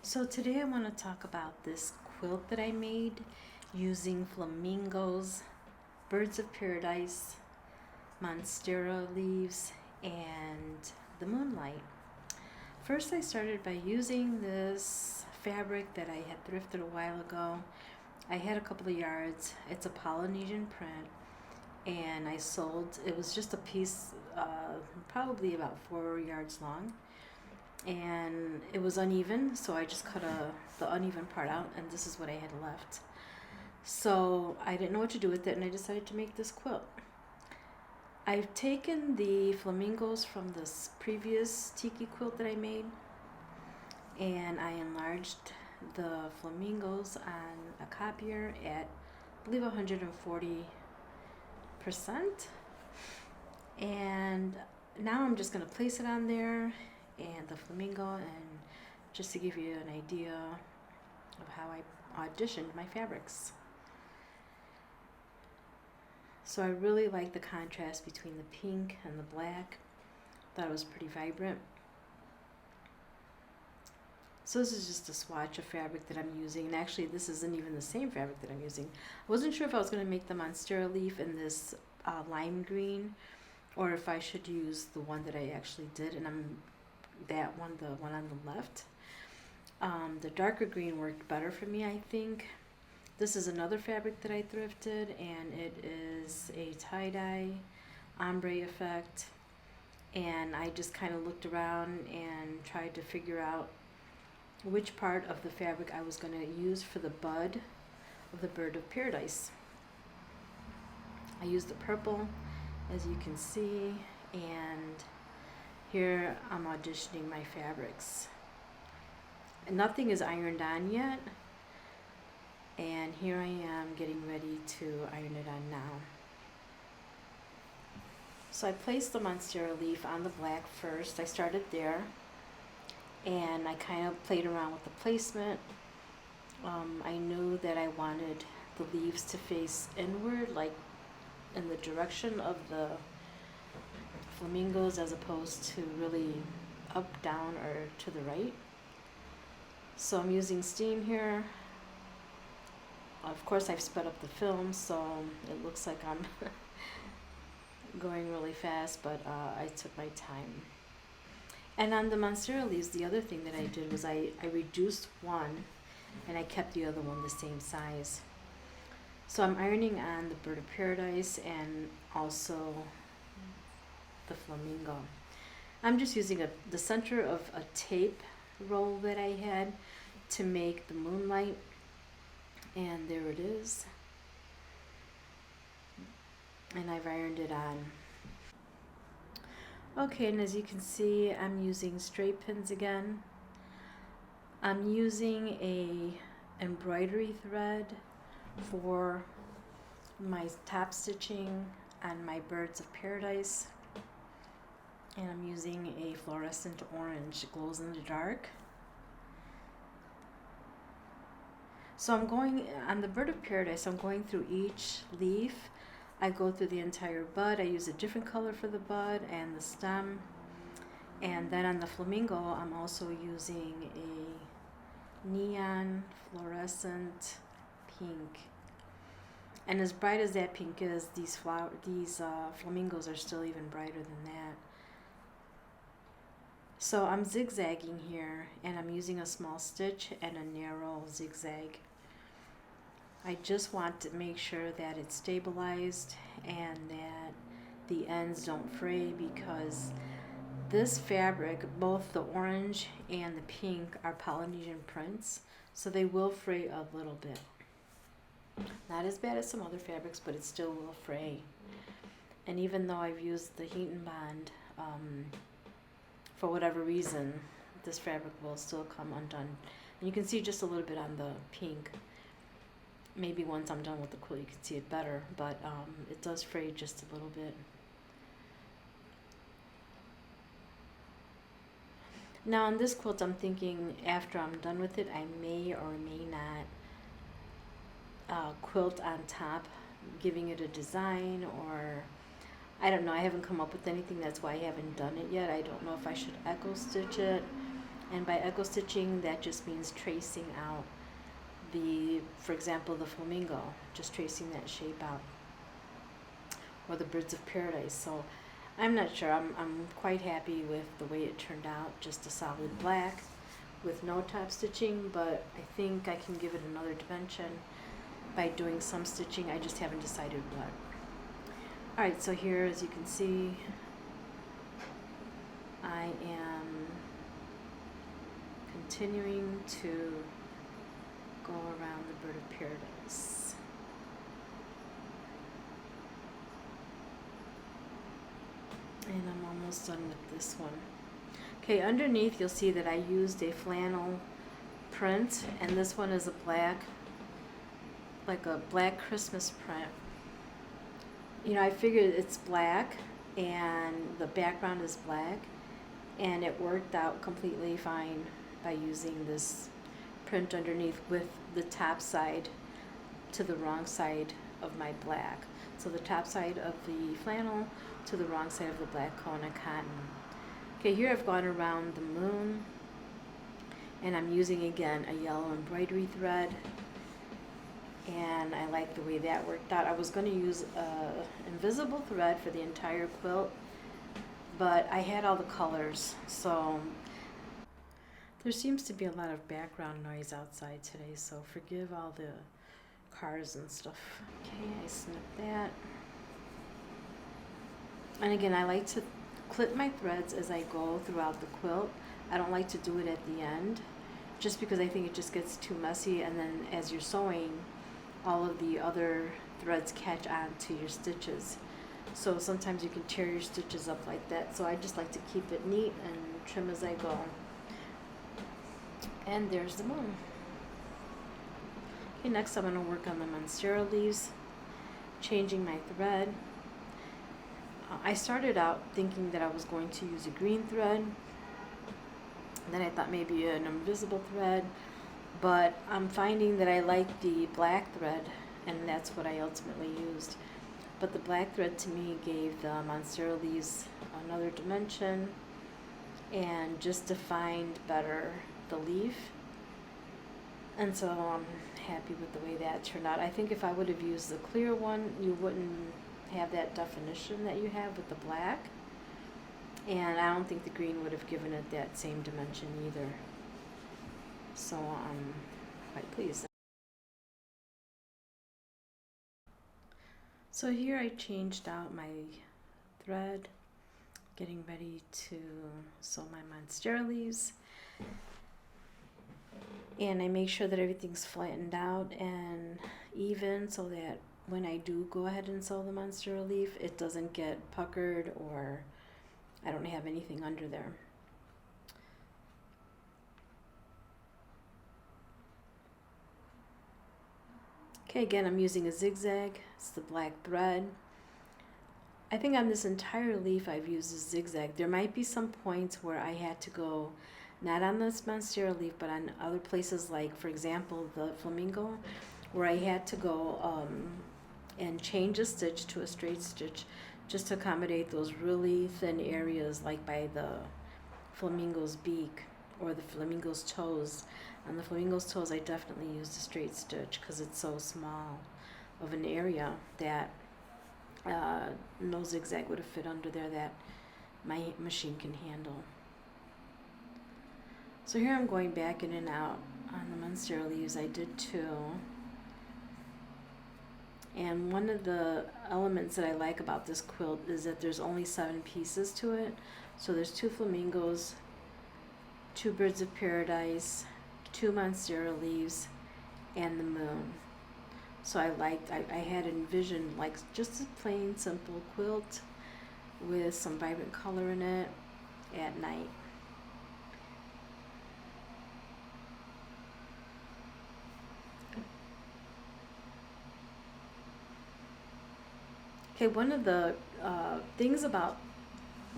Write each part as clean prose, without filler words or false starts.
So today I want to talk about this quilt that I made using flamingos, birds of paradise, monstera leaves, and the moonlight. First I started by using this fabric that I had thrifted a while ago. I had a couple of yards. It's a Polynesian print, and I sold, it was just a piece, probably about 4 yards long, and it was uneven, so I just cut the uneven part out, and this is what I had left. So I didn't know what to do with it, and I decided to make this quilt. I've taken the flamingos from this previous tiki quilt that I made, and I enlarged the flamingos on a copier at, I believe, 140%. And now I'm just going to place it on there and the flamingo, and just to give you an idea of how I auditioned my fabrics. So I really like the contrast between the pink and the black. Thought it was pretty vibrant. So this is just a swatch of fabric that I'm using, and actually this isn't even the same fabric that I'm using. I wasn't sure if I was going to make the monstera leaf in this lime green, or if I should use the one that I actually did, and that one, the one on the left. The darker green worked better for me, I think. This is another fabric that I thrifted, and it is a tie-dye ombre effect. And I just kind of looked around and tried to figure out which part of the fabric I was going to use for the bud of the bird of paradise. I used the purple, as you can see, and here I'm auditioning my fabrics. And nothing is ironed on yet, and here I am getting ready to iron it on now. So I placed the monstera leaf on the black first. I started there, and I kind of played around with the placement. I knew that I wanted the leaves to face inward, like in the direction of the flamingos, as opposed to really up, down, or to the right. So I'm using steam here. Of course, I've sped up the film, so it looks like I'm going really fast, but I took my time. And on the monstera leaves, the other thing that I did was I reduced one, and I kept the other one the same size. So I'm ironing on the bird of paradise and also the flamingo. I'm just using the center of a tape roll that I had to make the moonlight, and there it is. And I've ironed it on. Okay, and as you can see, I'm using straight pins again. I'm using a embroidery thread for my top stitching on my birds of paradise, and I'm using a fluorescent orange, glows in the dark. So I'm going on the bird of paradise, I'm going through each leaf. I go through the entire bud. I use a different color for the bud and the stem. And then on the flamingo, I'm also using a neon fluorescent pink. And as bright as that pink is, these flamingos are still even brighter than that. So I'm zigzagging here, and I'm using a small stitch and a narrow zigzag. I just want to make sure that it's stabilized and that the ends don't fray, because this fabric, both the orange and the pink, are Polynesian prints, so they will fray a little bit. Not as bad as some other fabrics, but it still will fray. And even though I've used the heat and bond, for whatever reason, this fabric will still come undone. And you can see just a little bit on the pink. Maybe once I'm done with the quilt you can see it better, but it does fray just a little bit. Now on this quilt, I'm thinking after I'm done with it, I may or may not quilt on top, giving it a design, or I don't know. I haven't come up with anything. That's why I haven't done it yet. I don't know if I should echo stitch it And by echo stitching, that just means tracing out for example, the flamingo, just tracing that shape out, or the birds of paradise. So I'm not sure. I'm quite happy with the way it turned out, just a solid black with no top stitching, but I think I can give it another dimension by doing some stitching. I just haven't decided what. Alright, so here, as you can see, I am continuing to go around the bird of paradise. And I'm almost done with this one. Okay, underneath you'll see that I used a flannel print, and this one is a black, like a black Christmas print. You know, I figured it's black and the background is black, and it worked out completely fine by using this print underneath with the top side to the wrong side of my black. So the top side of the flannel to the wrong side of the black Kona cotton. Okay, here I've gone around the moon, and I'm using again a yellow embroidery thread, and I like the way that worked out. I was going to use invisible thread for the entire quilt, but I had all the colors, so there seems to be a lot of background noise outside today, so forgive all the cars and stuff. Okay, I snipped that. And again, I like to clip my threads as I go throughout the quilt. I don't like to do it at the end, just because I think it just gets too messy, and then as you're sewing, all of the other threads catch on to your stitches. So sometimes you can tear your stitches up like that. So I just like to keep it neat and trim as I go. And there's the moon. Okay, next I'm going to work on the monstera leaves, changing my thread. I started out thinking that I was going to use a green thread. Then I thought maybe an invisible thread, but I'm finding that I like the black thread, and that's what I ultimately used. But the black thread to me gave the monstera leaves another dimension and just defined better the leaf. And so I'm happy with the way that turned out. I think if I would have used the clear one, you wouldn't have that definition that you have with the black. And I don't think the green would have given it that same dimension either. So I'm quite pleased. So here I changed out my thread, getting ready to sew my monstera leaves. And I make sure that everything's flattened out and even, so that when I do go ahead and sew the monstera leaf, it doesn't get puckered or I don't have anything under there. Okay, again, I'm using a zigzag. It's the black thread. I think on this entire leaf I've used a zigzag. There might be some points where I had to go, not on this monstera leaf, but on other places, like for example the flamingo, where I had to go and change a stitch to a straight stitch just to accommodate those really thin areas, like by the flamingo's beak or the flamingo's toes. On the flamingo's toes I definitely used a straight stitch because it's so small of an area that no zigzag would have fit under there that my machine can handle. So here I'm going back in and out on the monstera leaves. I did two. And one of the elements that I like about this quilt is that there's only 7 pieces to it. So there's 2 flamingos, 2 birds of paradise, 2 monstera leaves, and the moon. So I had envisioned like just a plain simple quilt with some vibrant color in it at night. Okay, one of the things about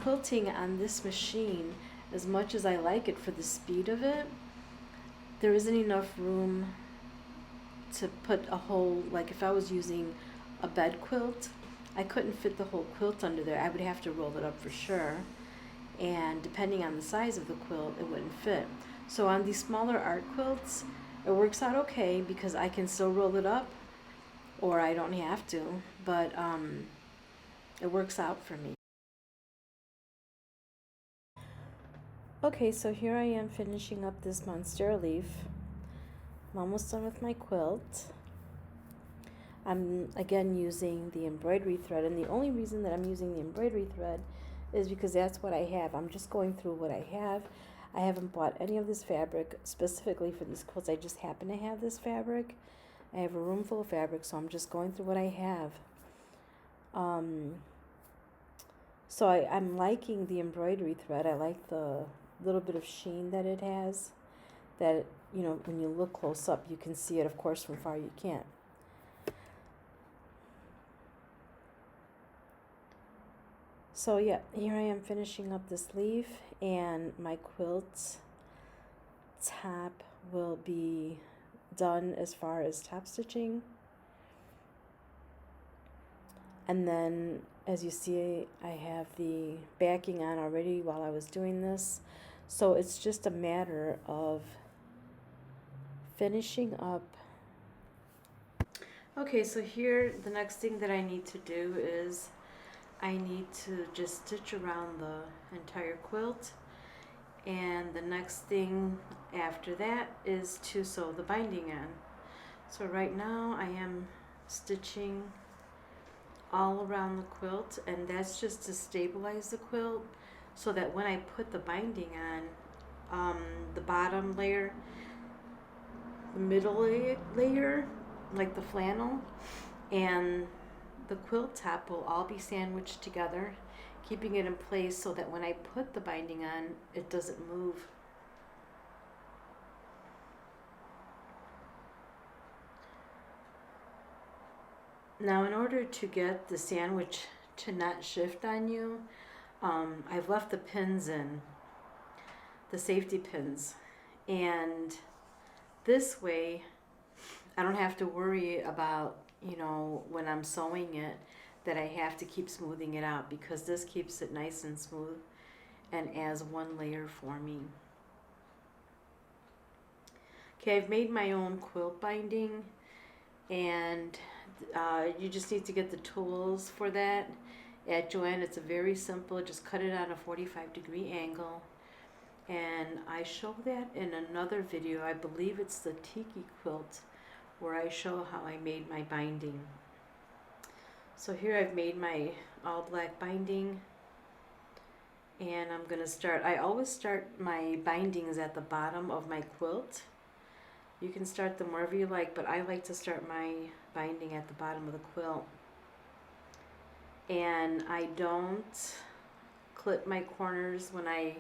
quilting on this machine, as much as I like it for the speed of it, there isn't enough room to put a whole, like if I was using a bed quilt, I couldn't fit the whole quilt under there. I would have to roll it up for sure. and depending on the size of the quilt, it wouldn't fit. So on these smaller art quilts, it works out okay because I can still roll it up, or I don't have to, but it works out for me. Okay, so here I am finishing up this monstera leaf. I'm almost done with my quilt. I'm again using the embroidery thread, and the only reason that I'm using the embroidery thread is because that's what I have. I'm just going through what I have. I haven't bought any of this fabric specifically for these quilts. I just happen to have this fabric. I have a room full of fabric, so I'm just going through what I have. So I'm liking the embroidery thread. I like the little bit of sheen that it has, that, you know, when you look close up, you can see it. Of course, from far you can't. So yeah, here I am finishing up this leaf, and my quilt top will be done as far as top stitching. And then, as you see, I have the backing on already while I was doing this. So it's just a matter of finishing up. Okay, so here the next thing that I need to do is I need to just stitch around the entire quilt, and the next thing after that is to sew the binding on. So right now I am stitching all around the quilt, and that's just to stabilize the quilt so that when I put the binding on, the bottom layer, the middle layer, like the flannel, and the quilt top will all be sandwiched together, keeping it in place so that when I put the binding on, it doesn't move. Now, in order to get the sandwich to not shift on you, I've left the pins in, the safety pins, and this way I don't have to worry about, you know, when I'm sewing it, that I have to keep smoothing it out, because this keeps it nice and smooth and as one layer for me. Okay, I've made my own quilt binding, and you just need to get the tools for that at JoAnn. It's a very simple, just cut it on a 45-degree angle, and I show that in another video. I believe it's the Tiki quilt, where I show how I made my binding. So here I've made my all black binding, and I'm gonna start. I always start my bindings at the bottom of my quilt. You can start them wherever you like, but I like to start my binding at the bottom of the quilt. And I don't clip my corners when I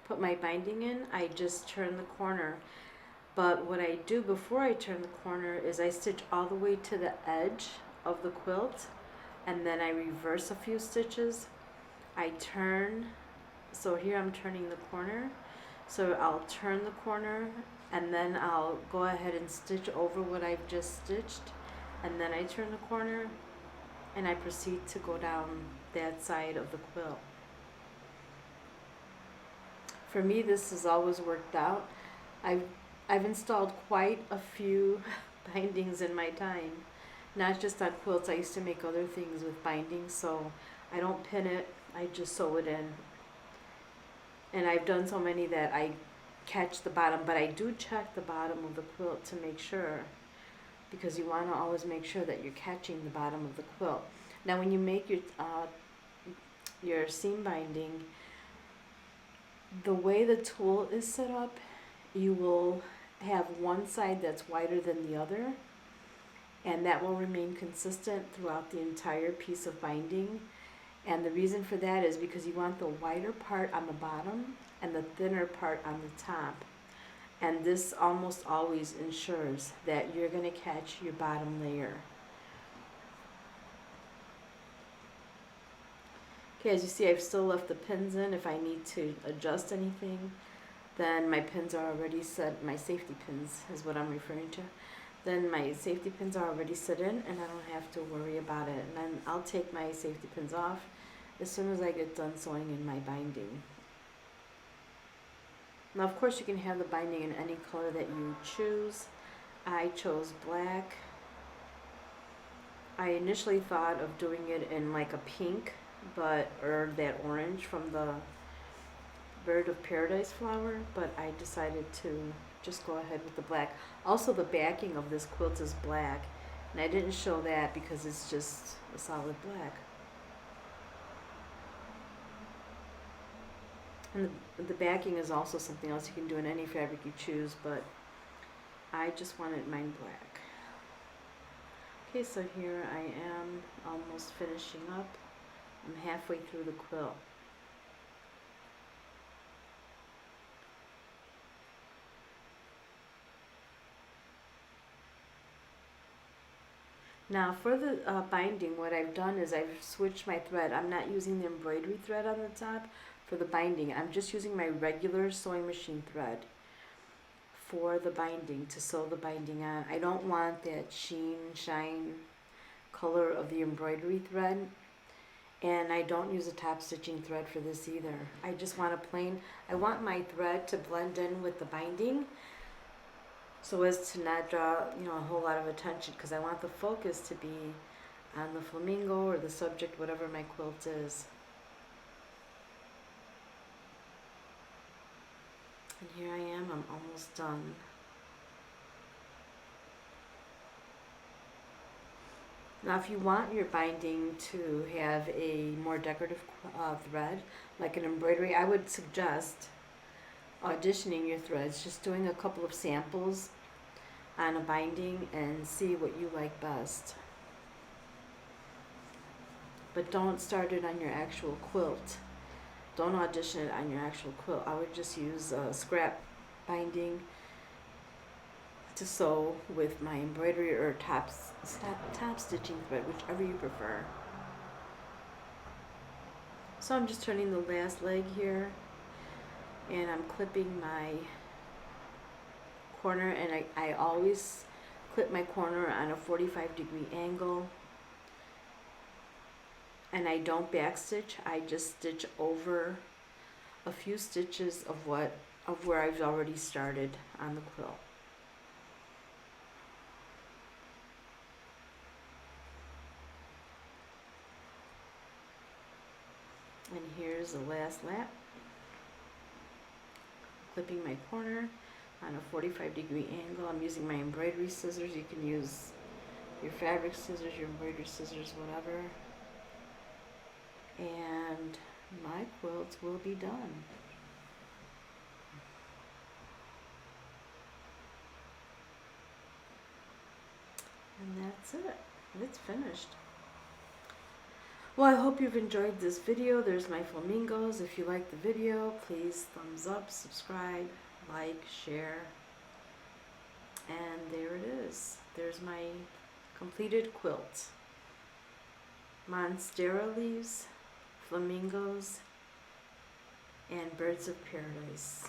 put my binding in. I just turn the corner. But what I do before I turn the corner is I stitch all the way to the edge of the quilt, and then I reverse a few stitches. I turn, so here I'm turning the corner. So I'll turn the corner, and then I'll go ahead and stitch over what I've just stitched, and then I turn the corner, and I proceed to go down that side of the quilt. For me, this has always worked out. I've installed quite a few bindings in my time, not just on quilts. I used to make other things with bindings, so I don't pin it, I just sew it in. And I've done so many that I catch the bottom, but I do check the bottom of the quilt to make sure, because you want to always make sure that you're catching the bottom of the quilt. Now, when you make your seam binding, the way the tool is set up, you will have one side that's wider than the other, and that will remain consistent throughout the entire piece of binding. And the reason for that is because you want the wider part on the bottom and the thinner part on the top. And this almost always ensures that you're going to catch your bottom layer. Okay, as you see, I've still left the pins in. If I need to adjust anything, then my pins are already set. My safety pins is what I'm referring to. Then my safety pins are already set in, and I don't have to worry about it. And then I'll take my safety pins off as soon as I get done sewing in my binding. Now of course you can have the binding in any color that you choose. I chose black. I initially thought of doing it in like a pink, or that orange from the Bird of Paradise flower, but I decided to just go ahead with the black. Also the backing of this quilt is black, and I didn't show that because it's just a solid black. And the backing is also something else you can do in any fabric you choose, but I just wanted mine black. Okay, so here I am almost finishing up. I'm halfway through the quilt. Now for the binding, what I've done is I've switched my thread. I'm not using the embroidery thread on the top for the binding. I'm just using my regular sewing machine thread for the binding, to sew the binding on. I don't want that shine color of the embroidery thread, and I don't use a top stitching thread for this either. I just want a plain, I want my thread to blend in with the binding so as to not draw, you know, a whole lot of attention, because I want the focus to be on the flamingo or the subject, whatever my quilt is. And here I am, I'm almost done. Now if you want your binding to have a more decorative thread, like an embroidery, I would suggest auditioning your threads, just doing a couple of samples on a binding and see what you like best. But don't start it on your actual quilt. Don't audition it on your actual quilt. I would just use scrap binding to sew with my embroidery or top stitching thread, whichever you prefer. So I'm just turning the last leg here, and I'm clipping my corner, and I always clip my corner on a 45-degree angle, and I don't backstitch. I just stitch over a few stitches of where I've already started on the quilt. And here's the last lap. Clipping my corner on a 45-degree angle. I'm using my embroidery scissors. You can use your fabric scissors, your embroidery scissors, whatever. And my quilt will be done. And that's it. It's finished. Well, I hope you've enjoyed this video. There's my flamingos. If you like the video, please thumbs up, subscribe, like, share. And there it is. There's my completed quilt. Monstera leaves, flamingos, and birds of paradise.